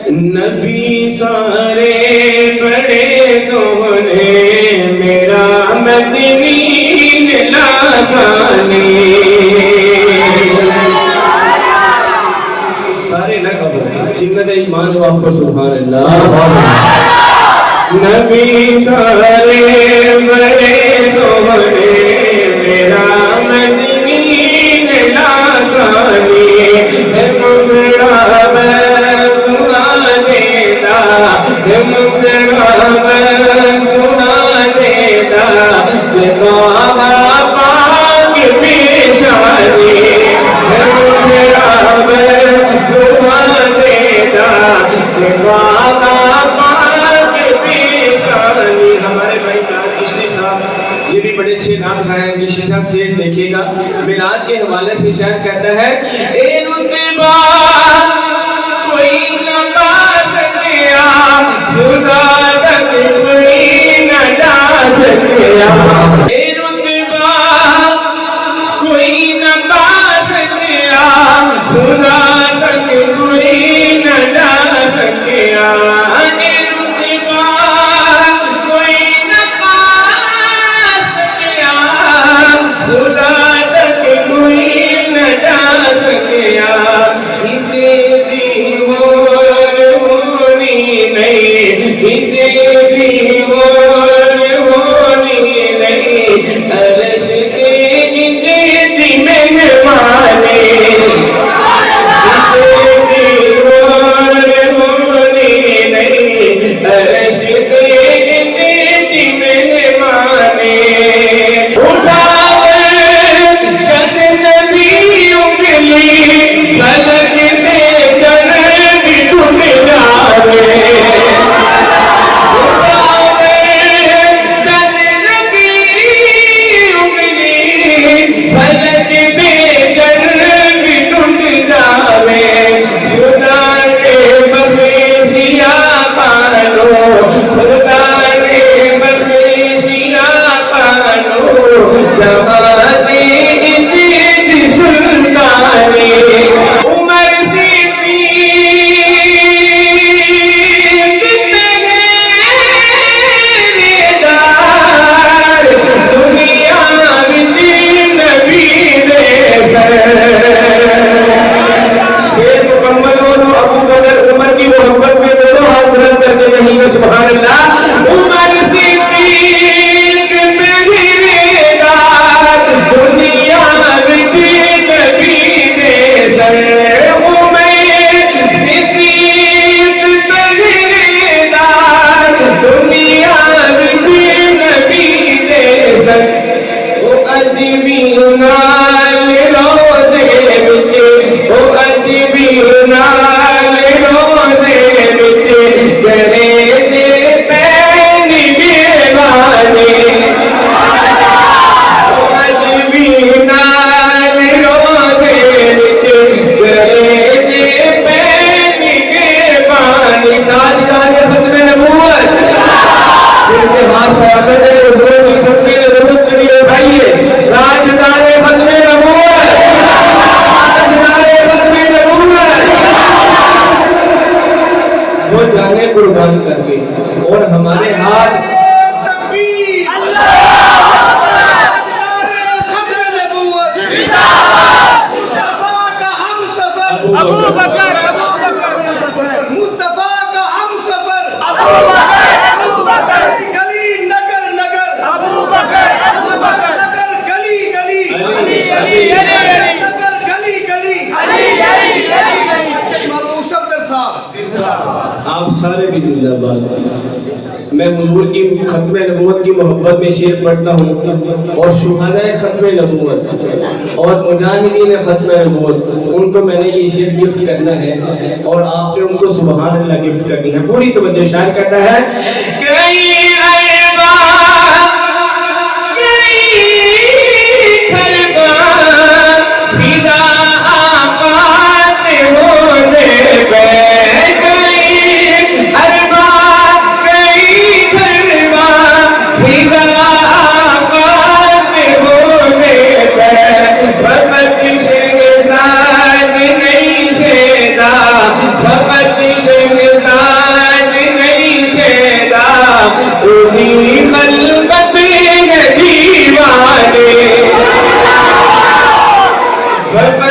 نبی سارے بڑے سونے میرا مدنی لاسانی سارے نہ کہو جنت ایمان واپس سبحان اللہ نبی سارے بڑے سونے میرا مدنی لاسانی دیکھیے گا میراج کے حوالے سے شاید کہتا ہے اے رتبہ کوئی نہ پا سکیا خدا تک کوئی نہ جا سکیا اے رتبہ کوئی نہ پا سکیا خدا تک کوئی نہ جا سکیا قربان کر کے اور ہمارے ہاتھ ابو بکر مصطفیٰ کا ہم سفر گلی نگر نگر نگر گلی گلی نگر گلی گلی آپ سارے بھی زندہ باد میں حضور کی ختم نبوت کی محبت میں شعر پڑھتا ہوں اور شہدائے ختم نبوت اور مجاہدین ختم نبوت ان کو میں نے یہ شعر گفٹ کرنا ہے اور آپ نے ان کو سبحان اللہ گفٹ کرنی ہے پوری توجہ شاعر کہتا ہے کئی برکت